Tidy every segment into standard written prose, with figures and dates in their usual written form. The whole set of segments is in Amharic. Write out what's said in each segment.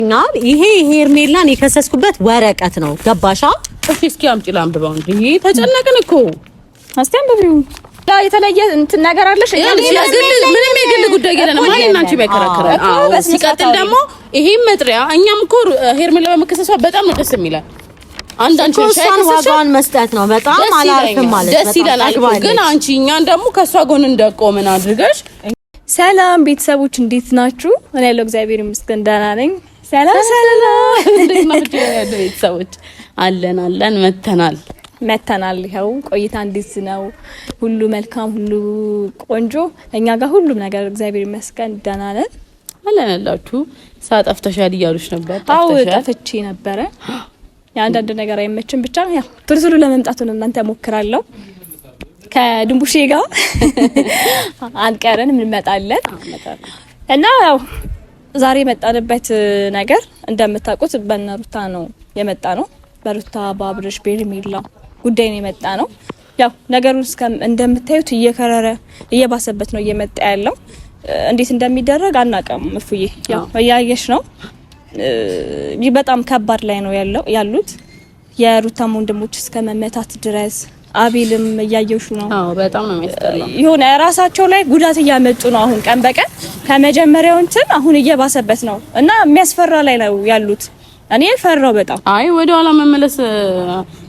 እና ይሄ ሄርሜላን የከሰስኩበት ወረቀት ነው ገባሻ? እስኪ አምጪ ላንብበው እንዴ ተጨነቅን እኮ አስተንብቢው ላ የተለየ እንትን ነገር አለሽ ምንም የግል ጉዳይ የለንም ማለት አንቺ ባይከራከራል አዎ ሲቀጥል ደግሞ ይሄን መጥሪያ እኛም እኮ ሄርሜላ በመከሰሷ በጣም ነው ደስ የሚላል አንዳንቺ ዋጋውን መስጠት ነው በጣም አላርፍም ማለት ደስ ይላል ግን አንቺ እኛን ደግሞ ከሷ ጎን እንደቆመን አድርገሽ ሰላም ቤተሰቦች እንዴት ናችሁ? እኔ ያለው እግዚአብሔር ይመስገን ደህና ነኝ። ሰላም እንዴት ናችሁ ቤተሰቦች? አለን መተናል ይኸው ቆይታ እንዴት ነው? ሁሉ መልካም ሁሉ ቆንጆ እኛ ጋር ሁሉም ነገር እግዚአብሔር ይመስገን ደህና ነን። አለንላችሁ ሳጠፍተሻል እያሉሽ ነበር። ጠፍቼ ነበረ ያንዳንድ ነገር አይመችም ብቻ ያው ትርዝሩ ለመምጣት ነው እናንተ ሞክራለሁ ከድንቡሼ ጋር አንቀረን እንመጣለን እና ያው ዛሬ መጣንበት ነገር እንደምታውቁት በነሩታ ነው የመጣ ነው በሩታ ባብርሽ በሄርሜላ ጉዳይ ነው የመጣ ነው ያው ነገሩ እንደምታዩት እየከረረ እየባሰበት ነው እየመጣ ያለው እንዴት እንደሚደረግ አናቀም እፉዬ ያው ያያየሽ ነው በጣም ከባድ ላይ ነው ያሉት የሩታም ወንድሞች እስከ መመታት ድረስ አቤልም እያየሹ ነው አዎ በጣም ነው የሚያስጠላው ይሁን ራሳቸው ላይ ጉዳት እያመጡ ነው አሁን ቀን በቀን ከመጀመሪያው እንትን አሁን እየባሰበት ነው እና የሚያስፈራ ላይ ነው ያሉት እኔ ፈራው በጣም አይ ወደ ኋላ መመለስ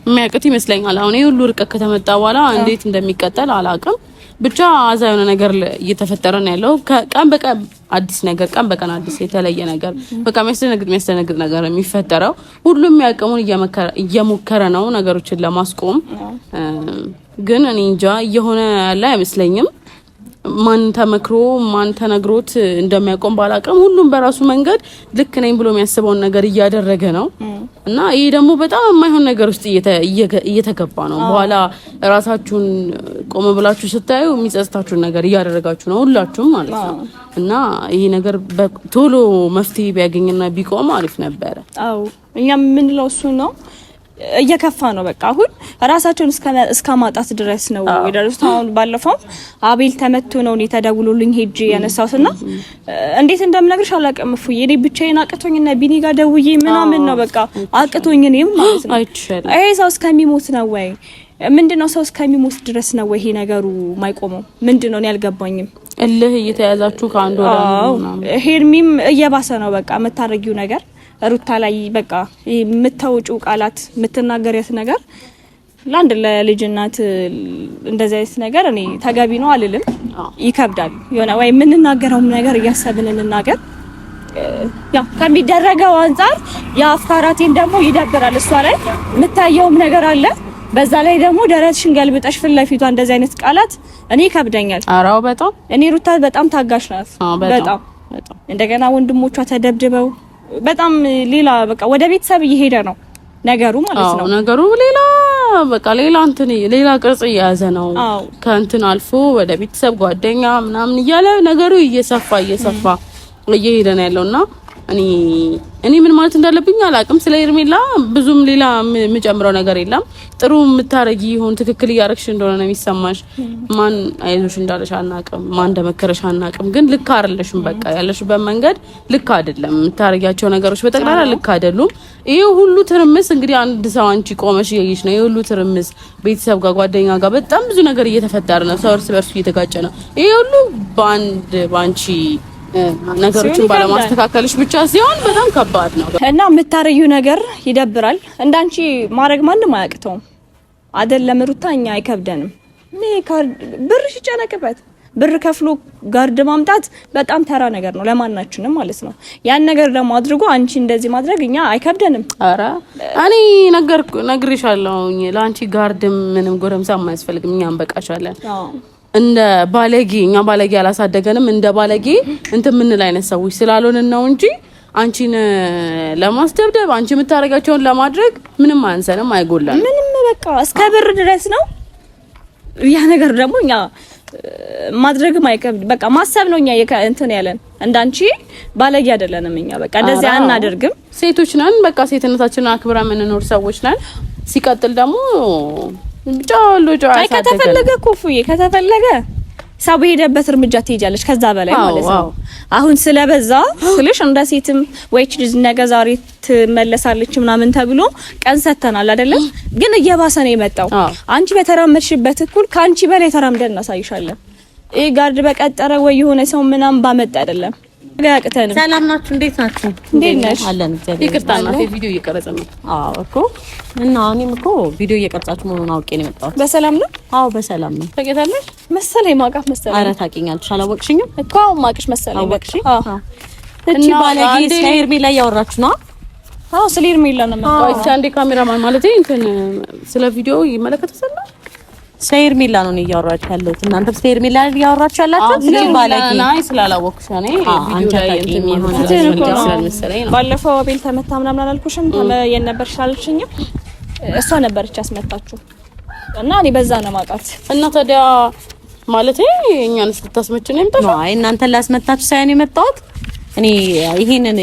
የሚያቅት ይመስለኛል አሁን ይሄ ሁሉ ርቀት ከተመጣ በኋላ እንዴት እንደሚቀጥል አላውቅም ብቻ አዛዩን ነገር እየተፈጠረ ነው ያለው ቀን በቀን አዲስ ነገር ቀን በቀን አዲስ የተለየ ነገር በቃ የሚያስደነግጥ ነገር የሚፈጠረው ሁሉም ያቀሙን እየሞከረ ነው ነገሮችን ለማስቆም ግን እኔ እንጃ እየሆነ ያለ አይመስለኝም ማን ተመክሮ ማን ተነግሮት እንደሚያቆም ባላቀም ሁሉም በራሱ መንገድ ልክ ነኝ ብሎ የሚያስበውን ነገር እያደረገ ነው እና ይሄ ደግሞ በጣም የማይሆን ነገር ውስጥ እየተገባ ነው በኋላ ራሳችሁን ቆም ብላችሁ ስታዩ የሚጸጽታችሁን ነገር እያደረጋችሁ ነው ሁላችሁም ማለት ነው እና ይሄ ነገር ቶሎ መፍትሄ ቢያገኝና ቢቆም አሪፍ ነበር አዎ እኛም የምንለው እሱ ነው እየከፋ ነው በቃ አሁን ራሳቸውን እስከ ማጣት ድረስ ነው የደረሱት አሁን ባለፈው አቤል ተመቶ ነው ተደውሎልኝ ሄጄ ያነሳውትና እንዴት እንደምነግርሽ አላቀም እፉዬ እኔ ብቻዬን አቅቶኝና ቢኒ ጋር ደውዬ ምናምን ነው በቃ አቅቶኝ እኔም ማለት ነው ይሄ ሰው እስከሚሞት ነው ወይ ምንድነው ሰው እስከሚሞት ድረስ ነው ወይ ይሄ ነገሩ ማይቆመው ምንድነው እኔ አልገባኝም እልህ እየተያዛችሁ ካንዶ ወራው ሄርሚም እየባሰ ነው በቃ መታረጊው ነገር ሩታ ላይ በቃ የምታውጪው ቃላት የምትናገሪያት ነገር ለአንድ ለልጅናት እንደዚህ አይነት ነገር እኔ ተገቢ ነው አልልም ይከብዳል የሆነ ወይ የምንናገረው ነገር እያሰብን እንናገር ያው ከሚደረገው አንፃር የአፍካራቴን ደግሞ ይደብራል እሷ ላይ የምታየውም ነገር አለ በዛ ላይ ደግሞ ደረትሽን ገልብጠሽ ፍለፊቷ እንደዚህ አይነት ቃላት እኔ ይከብደኛል አራው በጣም እኔ ሩታ በጣም ታጋሽ ናት በጣም እንደገና ወንድሞቿ ተደብድበው በጣም ሌላ በቃ ወደ ቤተሰብ እየሄደ ነው ነገሩ ማለት ነው ነገሩ ሌላ በቃ ሌላ ቅርጽ እየያዘ ነው ከእንትን አልፎ ወደ ቤተሰብ ጓደኛ ምናምን እያለ ነገሩ እየሰፋ እየሄደ ነው ያለውና እኔ ምን ማለት እንዳለብኝ አላቅም ስለ ሄርሜላ ብዙም ሌላ የምጨምረው ነገር የለም ጥሩ የምታረጊ ይሁን ትክክል እያረግሽ እንደሆነ ነው የሚሰማሽ ማን አይዞሽ እንዳለሽ አናቅም ማን እንደመከረሽ አናቅም ግን ልክ አይደለሽም በቃ ያለሽበት መንገድ ልክ አይደለም የምታረጊያቸው ነገሮች በጠቅላላ ልክ አይደሉም ይሄ ሁሉ ትርምስ እንግዲህ አንድ ሰው አንቺ ቆመሽ እያየሽ ነው ይሄ ሁሉ ትርምስ ቤተሰብ ጋር ጓደኛ ጋር በጣም ብዙ ነገር እየተፈጠረ ነው ሰው እርስ በርሱ እየተጋጨ ነው ይሄ ሁሉ ባንቺ ነገሮችን ባለማስተካከልሽ ብቻ ሲሆን በጣም ከባድ ነው እና የምታረዩ ነገር ይደብራል እንዳንቺ ማድረግ ማንም አያቅተውም አይደለም ሩታኛ አይከብደንም ብር ሲጨነቅበት ብር ከፍሎ ጋርድ ማምጣት በጣም ተራ ነገር ነው ለማናችንም ማለት ነው ያን ነገር ደግሞ አድርጎ አንቺ እንደዚህ ማድረግ እኛ አይከብደንም አረ እኔ ነግሬሻለሁ ለአንቺ ጋርድ ምንም ጎረምሳ የማያስፈልግም እኛም በቃሻለን እንደ ባለጌኛ ባለጌ አላሳደገንም እንደ ባለጌ እንትን ምን ላይ አይነት ሰዎች ስላልሆነ ነው እንጂ አንቺን ለማስደብደብ አንቺ የምታረጋቸውን ለማድረግ ምንም አንሰንም አይጎላም ምንም በቃ እስከ ብር ድረስ ነው ያ ነገር ደግሞ እኛ ማድረግም አይከብድ በቃ ማሰብ ነው እኛ እንትን ያለን እንዳንቺ ባለጌ አይደለንም እኛ በቃ እንደዚህ አናደርግም ሴቶች ነን በቃ ሴትነታችንን አክብረን የምንኖር ሰዎች ነን ሲቀጥል ደግሞ ጫሎ ከተፈለገ ኮፍዬ ከተፈለገ ሰው በሄደበት እርምጃ ትሄጃለሽ ከዛ በላይ ማለት ነው። አሁን ስለበዛ ስልሽ እንደ ሴትም ወይች ልጅ ነገ ዛሬ ትመለሳለች ምናምን ተብሎ ቀን ሰተናል አይደለ? ግን እየባሰ ነው የመጣው። አንቺ በተራመድሽበት እኩል ካንቺ በላይ ተራምደን እናሳይሻለን። ይሄ ጋርድ በቀጠረ ወይ የሆነ ሰው ምናምን ባመጣ አይደለም። ያቅተን ሰላም ናችሁ? እንዴት ናችሁ? እንዴት ነሽ? አለን እግዚአብሔር ይቅርታ እናቴ ቪዲዮ እየቀረጸ ነው። አዎ እኮ እና እኔም እኮ ቪዲዮ እየቀረጻችሁ መሆኑን አውቄ ነው የመጣሁት። በሰላም ነው? አዎ በሰላም ነው። ታውቂያለሽ መሰለኝ ማውቃት መሰለኝ። ኧረ ታውቂኛለሽ። አላወቅሽኝም እኮ ማውቅሽ መሰለኝ። አወቅሽ? እቺ ባለጌ ስለ ሄርሜላ እያወራችሁ ነው? አዎ ስለ ሄርሜላ ነው የምታወራው። እቺ አንዴ ካሜራማን ማለት እንትን ስለ ቪዲዮ ይመለከታል። ስለ ሄርሜላ ነው እያወራችሁ ያለሁት። እናንተም ስለ ሄርሜላ እያወራችሁ ያላችሁ ስለ ባለጌ ናይ ስላላወቅሽ እኔ ቪዲዮ ላይ እንትን ይሆናል ስለመሰለኝ ነው። ባለፈው አቤል ተመታ ምናምን አላልኩሽም? የነበርሽ አልሽኝም? እሷ ነበረች ያስመታችሁ እና እኔ በዛ ነው ማውቃት። እና ታዲያ ማለት እኛንስ ልታስመች ነው የመጣው? አይ እናንተን ላስመታችሁ ሳይሆን የመጣሁት እኔ ይሄንን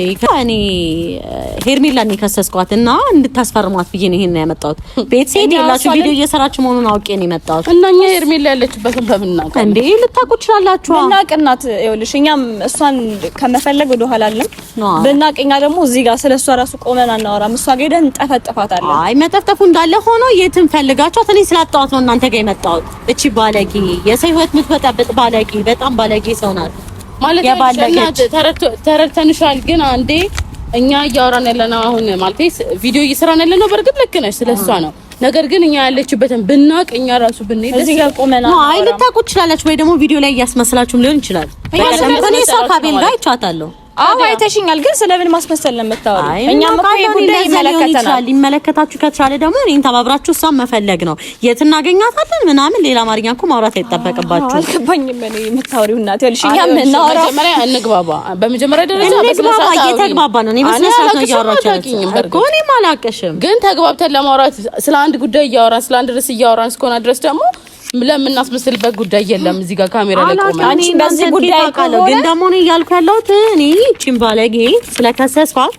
ሄርሜላን የከሰስኳት እና እንድታስፈርሟት ብዬ ነው ይሄንን ያመጣሁት። ቤት ሴት ያላችሁ ቪዲዮ እየሰራችሁ መሆኑን አውቄ ነው የመጣሁት። እና እኛ ሄርሜላ ያለችበትን በምናውቅ እንዴ ልታውቁ ትችላላችሁ። ብናቅናት ይኸውልሽ፣ እኛም እሷን ከመፈለግ ወደ ኋላ አለም ብናቅኛ ደግሞ እዚህ ጋር ስለሷ ራሱ ቆመን አናወራም። እሷ ጋር ሄደን እንጠፈጥፋታለን። አይ መጠፍጠፉ እንዳለ ሆኖ የትም ፈልጋችኋት እኔ ስላጣኋት ነው እናንተ ጋር የመጣሁት። እቺ ባለጌ የሰው ህይወት የምትበጠብጥ ባለጌ፣ በጣም ባለጌ ሰው ናት። ማለት ተረድተንሻል። ግን አንዴ እኛ እያወራን ያለነው አሁን ማለት ቪዲዮ እየሰራን ያለነው በርግጥ ልክ ነሽ ስለሷ ነው። ነገር ግን እኛ ያለችበትን ብናቅ እኛ ራሱ ብንሄድ እዚህ ጋር ቆመና ነው። አይ ልታውቁ ትችላላችሁ ወይ ደግሞ ቪዲዮ ላይ እያስመሰላችሁም ሊሆን ይችላል። እኔ ሰው ካቤል ጋር አይቻታለሁ። አዎ አይተሽኛል። ግን ስለምን ማስመሰል ነው የምታወሪው? እኛም እኮ ጉዳይ ይመለከተናል። ሊመለከታችሁ ከተቻለ ደግሞ እኔን ተባብራችሁ እሷን መፈለግ ነው። የት እናገኛታለን ምናምን ሌላ አማርኛ እኮ ማውራት አይጠበቅባችሁ። አልገባኝም እኔ የምታወሪው እናት ይልሽ። እኛም እናወራ መጀመሪያ እንግባባ። በመጀመሪያ ደረጃ እንግባባ። እየተግባባ ነው። እኔ በስነ ስርዓት ነው እያወራችሁ እኮ። እኔም አላውቅሽም። ግን ተግባብተን ለማውራት ስለ አንድ ጉዳይ እያወራን ስለ አንድ ርዕስ እያወራን እስከሆነ ድረስ ደግሞ ለምናስመስልበት ጉዳይ የለም። እዚህ ጋር ካሜራ ላይ ቆመን አንቺ በዚህ ጉዳይ አውቃለሁ። ግን ደግሞ ነው እያልኩ ያለሁት እኔ እቺን ባለጌ ስለከሰስኳት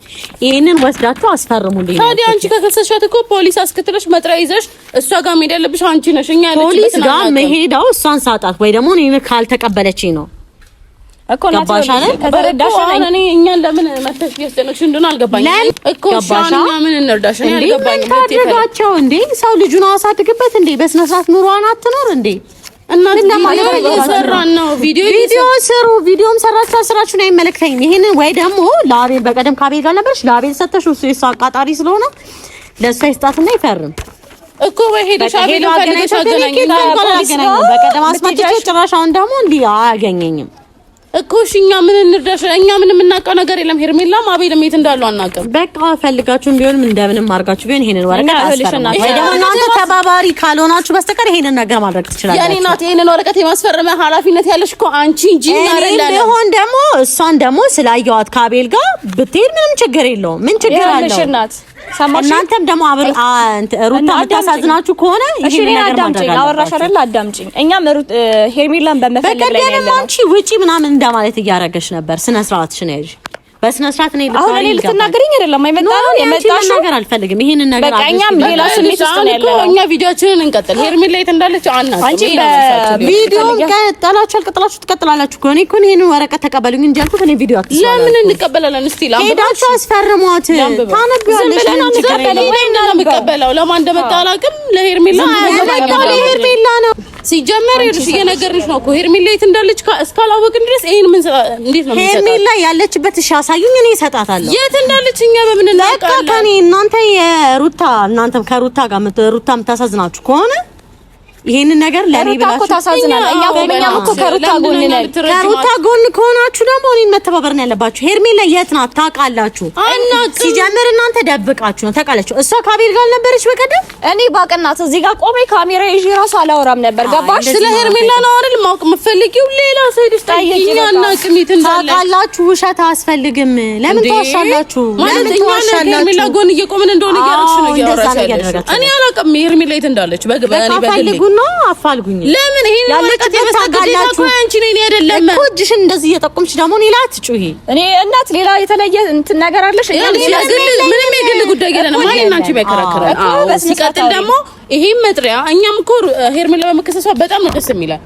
ይሄንን ወስዳችሁ አስፈርሙልኝ። ታዲያ አንቺ ከከሰስሻት እኮ ፖሊስ አስከትለሽ መጥሪያ ይዘሽ እሷ ጋር መሄድ ያለብሽ አንቺ ነሽ። እኛ ፖሊስ ጋር መሄዳው እሷን ሳጣት ወይ ደግሞ እኔ ካልተቀበለችኝ ነው እኮ ናቸው ከተረዳሽ እኔ እኛን ለምን መተሽ ያስጨነቅሽ እንደሆነ አልገባኝም እኮ ሻኛ ምን እንርዳሽ ነው ያልገባኝ። ታደጋቸው እንዴ ሰው ልጁን አሳድግበት እንዴ በስነ ስርዓት ኑሯን አትኖር እንዴ? እና ለማለት ነው ቪዲዮ ስሩ። ቪዲዮም ሰራችሁ ስራችሁ ነው አይመለከተኝም። ይሄንን ወይ ደግሞ ለአቤል በቀደም ካቤል ጋር ነበርሽ ለአቤል ሰተሽ እሱ የሷ አቃጣሪ ስለሆነ ለሷ ይስጣትና ይፈርም እኮ ወይ ሄደሽ አቤል ፈልገሽ አገናኝ በቀደም አስመጥቼ ጭራሽ አሁን ደግሞ እንዲህ አያገኘኝም እኮ እኛ ምን እንርዳሽ? እኛ ምን የምናውቀው ነገር የለም። ሄርሜላም አቤልም የት እንዳሉ አናውቅም። በቃ ፈልጋችሁም ቢሆንም እንደምንም አድርጋችሁ ቢሆን ይሄንን ወረቀት አስፈርሙ። ወይ ደግሞ እናንተ ተባባሪ ካልሆናችሁ በስተቀር ይሄንን ነገር ማድረግ ትችላላችሁ። ያኔ ናት ይሄንን ወረቀት የማስፈረም ኃላፊነት ያለሽ እኮ አንቺ እንጂ አይደለም። ቢሆን ደግሞ እሷን ደግሞ ስላየዋት ካቤል ጋር ብትሄድ ምንም ችግር የለውም። ምን ችግር አለው? እናንተም ደግሞ ሩታ የምታሳዝናችሁ ከሆነ ይሄን ነገር ማድረግ አለባችሁ። አወራሽ አይደል? አዳምጪኝ። እኛም ሄርሜላን በመፈለግ ላይ ነው ያለነው። አንቺ ውጪ ምናምን እንደማለት እያረገሽ ነበር። ስነ ስርዓትሽን ያዥ። በስነ ስርዓት ነው አሁን እኔ ልትናገሪኝ አይደለም አይመጣው የመጣሽ ነገር አልፈልግም። ይሄንን ነገር በቃ እኛም ሌላ ስሜት ውስጥ ነው ያለነው። እኛ ቪዲዮአችንን እንቀጥል። ሄርሜላ የት እንዳለች አናውቅም። አንቺ ቪዲዮን ቀጥላችሁ ትቀጥላላችሁ እኮ እኔ እኮ ይሄንን ወረቀት ተቀበሉኝ እንጂ አልኩት። እኔ ቪዲዮ አትሰራም። ለምን እንቀበላለን? እስቲ ሄዳችሁ አስፈርሟት። ታነቢዋለሽ። እንቀበለው ለማን እንደመጣ አላውቅም። ለሄርሜላ ነው ሲጀመር ይርሽ እየነገርሽ ነው እኮ ሄርሜላ የት እንዳለች እስካላወቅን ድረስ ይሄን ምን እንዴት ነው ሄርሜላ ያለችበት እሺ አሳዩኝ። እኔ እሰጣታለሁ። የት እንዳለች እኛ በምን እናውቃለን? ከኔ እናንተም ከሩታ ጋር ሩታ የምታሳዝናችሁ ከሆነ ይሄንን ነገር ለኔ ብላችሁ ታሳዝናለህ። እኛም እኮ ከሩታ ጎን ነን። ከሩታ ጎን ከሆናችሁ ደግሞ እኔን መተባበር ነው ያለባችሁ። ሄርሜላ የት ናት ታውቃላችሁ? ሲጀምር እናንተ ደብቃችሁ ነው ታውቃላችሁ። እሷ ካቤል ጋር ነበረች በቀደም። እኔ ባቀናት እዚህ ጋር ቆሜ ካሜራ ይዤ ራሱ አላወራም ነበር። ገባሽ? ስለ ሄርሜላ ነው አይደል ማወቅ የምትፈልጊው? ሌላ ሰው ይስጠይቂኝ እና ቅሚት እንዳለ ታውቃላችሁ። ውሸት አያስፈልግም። ለምን ተዋሻላችሁ? ለምን ተዋሻላችሁ? ሄርሜላ ጎን እየቆምን እንደሆነ እያረግሽ ነው እያወራሻለሽ። እኔ አላውቅም ሄርሜላ የት እንዳለች በግበኔ ነው አፋልጉኝ። ለምን ይሄን ወረቀት የመስጠት አንቺ ነኝ አይደለም እኮ እጅሽን እንደዚህ እየጠቆምሽ ደግሞ እኔ ላይ አትጩሂ። እኔ እናት ሌላ የተለየ እንትን ነገር አለሽ? ምንም የግል ጉዳይ የለንም። ማን አንቺ ባይከራከራል። አዎ ሲቀጥል ደግሞ ይሄን መጥሪያ እኛም እኮ ሄርሜላ በመከሰሷ በጣም ነው ደስ የሚላል።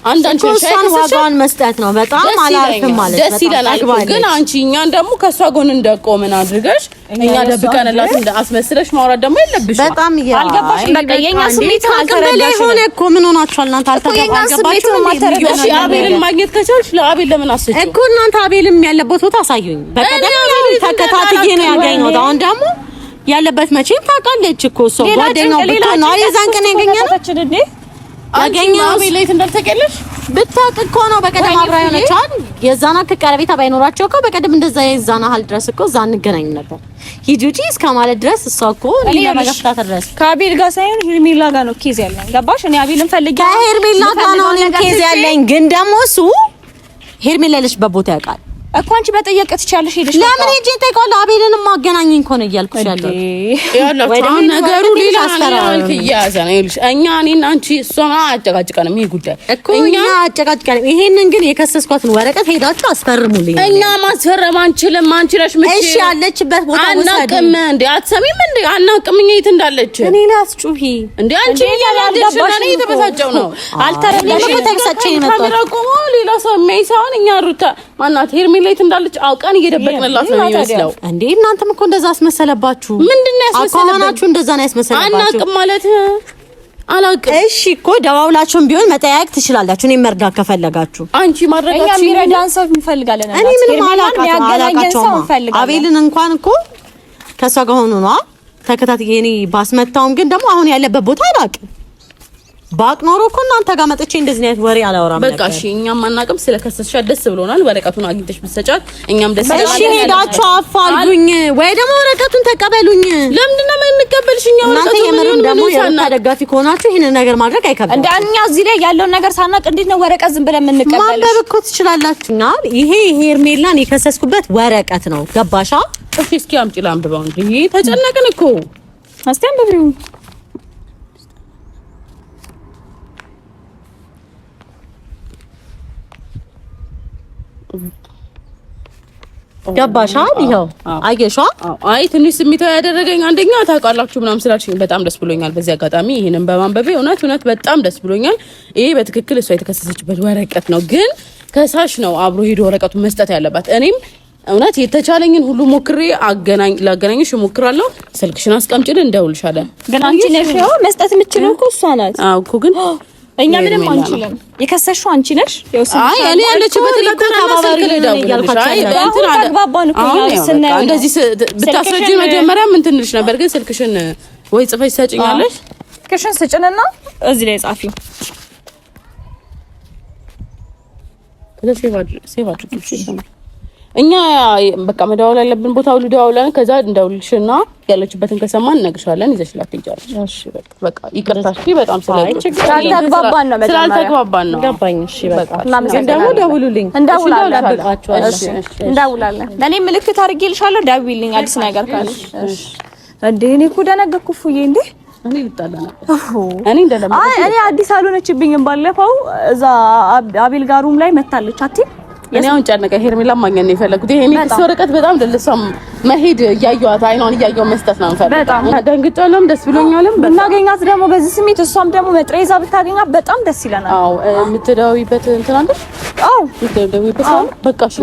አንዳንድ እሷን ዋጋዋን መስጠት ነው። በጣም አላርፍም ማለት ደስ ይለናል። ግን አንቺ እኛን ደግሞ ከሷ ጎን እንደቆምን አድርገሽ እኛ ደብቀንላት አስመስለሽ ማውራት ደግሞ የለብሽም። በጣም አልገባሽም። በቃ የኛ ስሜት አልተረዳሽም ሆነ እኮ ምን ሆናችኋል እናንተ? አልተገባችሁም። አቤልን ማግኘት ከቻልሽ ለአቤል ለምን አስችው እኮ እናንተ አቤልም ያለበት ቦታ አሳዩኝ። በቀደም ተከታትዬ ነው ያገኘሁት። አሁን ደግሞ ያለበት መቼም ታውቃለች እኮ እሷ ጓደኛው ብትሆን ነው የዛን ቀን ያገኘነው አገኘው አቤል ላይ እንደተቀለሽ ብታውቅ እኮ ነው። በቀደም አብራ የሆነች አይደል? የዛና ከቀረቤታ ባይኖራቸው እኮ በቀደም እንደዛ የዛና ሀል ድረስ እኮ እዛ እንገናኝ ነበር። ሂጂ ውጪ እስከ ማለት ድረስ እሷ እኮ ለማጋፍታት ድረስ ከአቤል ጋር ሳይሆን ሄርሜላ ጋር ነው ኬዝ ያለኝ። ገባሽ? እኔ አቤልን ፈልጌ ከሄርሜላ ጋር ነው ኬዝ ያለኝ። ግን ደግሞ እሱ ሄርሜላ ያለችበት ቦታ ያውቃል እኮ። አንቺ በጠየቅ ትችያለሽ ሄደሽ ለምን ሄጄ ጠይቀዋለሁ። አቤልንም ማገናኘኝ እኮ ነው እያልኩሽ ያለው። ያላችሁ ነገሩ ሌላ መልክ እያያዘ ነው። ይኸውልሽ እኛ እኔና አንቺ እሷን አጨቃጭቀንም ይሄ ጉዳይ እኮ እኛ አጨቃጭቀንም። ይሄንን ግን የከሰስኳትን ወረቀት ሄዳችሁ አስፈርሙልኝ። እኛ ማስፈረም አንችልም። አንቺ ነሽ ምት እሺ ያለችበት ቦታ አናውቅም እንዴ? አትሰሚም እንዴ? አናውቅም እኛ የት እንዳለች እኔ ላይ አስጩሂ እንዴ? አንቺ ያላለሽ እኔ የተበሳጨው ነው። አልተረዳሽም። ተበሳጨኝ ነው ካሜራ ቆሞ ሌላ ሰው የሚያይሳውን እኛ ሩታ ማናት ሄርሜላ ላይ እንዳለች አውቀን እየደበቅንላት ነው የሚመስለው እንዴ? እናንተም እኮ እንደዛ አስመሰለባችሁ። ምንድነው ያስመሰለባችሁ? እንደዛ ነው ያስመሰለባችሁ። አናውቅም ማለት አላውቅም። እሺ እኮ ደዋውላችሁም ቢሆን መጠያየቅ ትችላላችሁ። እኔ መርዳት ከፈለጋችሁ አንቺ ማድረጋችሁ እኛ የሚረዳን ሰው እንፈልጋለን። እኔ ምንም አላውቃቸውም። አቤልን እንኳን እኮ ከሷ ጋር ሆኖ ነው ተከታትዬ እኔ ባስመታውም፣ ግን ደግሞ አሁን ያለበት ቦታ አላውቅም። ባቅ ኖሮ እኮ እናንተ ጋር መጥቼ እንደዚህ አይነት ወሬ አላወራም ነበር። በቃ እሺ፣ እኛም አናውቅም። ስለከሰስሻት ደስ ብሎናል። ወረቀቱን አግኝተሽ ብትሰጫት እኛም ደስ ይላል። እሺ ሄዳችሁ አፋልጉኝ ወይ ደግሞ ወረቀቱን ተቀበሉኝ። ለምንድን ነው የምንቀበልሽ? እኛ እናንተ የምርም ደግሞ የሩታ ደጋፊ ከሆናችሁ ይሄን ነገር ማድረግ አይከብድም። እንደ እኛ እዚህ ላይ ያለውን ነገር ሳናውቅ እንዴት ነው ወረቀት ዝም ብለን የምንቀበልሽ? ማንበብ እኮ ትችላላችሁና ይሄ ሄርሜላን የከሰስኩበት ወረቀት ነው። ገባሻ? እሺ እስኪ አምጪ ላንብበው። እንዴ ተጨነቅን እኮ። እስቲ አንብቢው። ገባሻ? ይሄው አየሻ? አይ ትንሽ ስሜታዊ ያደረገኝ አንደኛ ታውቃላችሁ ምናምን ስላልሽኝ በጣም ደስ ብሎኛል። በዚህ አጋጣሚ ይሄንን በማንበቤ እውነት በጣም ደስ ብሎኛል። ይሄ በትክክል እሷ የተከሰሰችበት ወረቀት ነው፣ ግን ከሳሽ ነው አብሮ ሄዶ ወረቀቱን መስጠት ያለባት። እኔም እውነት የተቻለኝን ሁሉ ሞክሬ ላገናኝሽ እሞክራለሁ። ስልክሽን አስቀምጪልን፣ እንደውልሻለን። ግን አንቺ ነሽ መስጠት የምትችለው እኮ እሷ ናት። አዎ እኮ ግን እኛ ምንም አንችልም። የከሰሽው አንቺ ነሽ። አይ እኔ ያለችበት እንደዚህ ብታስረጂ መጀመሪያ ምን ትንሽ ነበር፣ ግን ስልክሽን ወይ ጽፈሽ ሰጪኛለሽ። ስልክሽን ስጭንና እዚህ ላይ ጻፊው። ሴቭ አድርጊ። እኛ በቃ መደዋወል ያለብን ቦታ ሁሉ ደዋውለን ከዛ እንደውልሽና ያለችበትን ከሰማን እነግርሻለን። ይዘሽላት ትይጃለሽ። እሺ በቃ ይቅርታ። እሺ በጣም ስላልተግባባን ነው። ገባኝ። እሺ በቃ ደግሞ ደውሉልኝ። እንደውላለን። እኔ ምልክት አድርጌልሻለሁ። ደውይልኝ አዲስ ነገር ካለ። እሺ እንዴ እኔ እኮ ደነገርኩ ፉዬ። እንዴ እኔ ልጣላ ነበር። እኔ አዲስ አልሆነችብኝም። ባለፈው እዛ አቤል ጋር ሩም ላይ መታለች አትይም? እኔ አሁን ጨነቀ። ሄርሜላ ማግኘት ነው የፈለኩት። ይሄ ሚክስ ወረቀት በጣም ደልሷም መሄድ እያየኋት አይኗን እያየሁ መስጠት ነው የምፈልገው። በጣም ደንግጫለሁ። ደስ ብሎኛልም። ብናገኛት ደግሞ በዚህ ስሜት እሷም ደግሞ መጥሪያ ይዛ ብታገኛት በጣም ደስ ይለናል። አዎ የምትደውይበት እንትን አለሽ? አዎ የምትደውይበት በቃ እሺ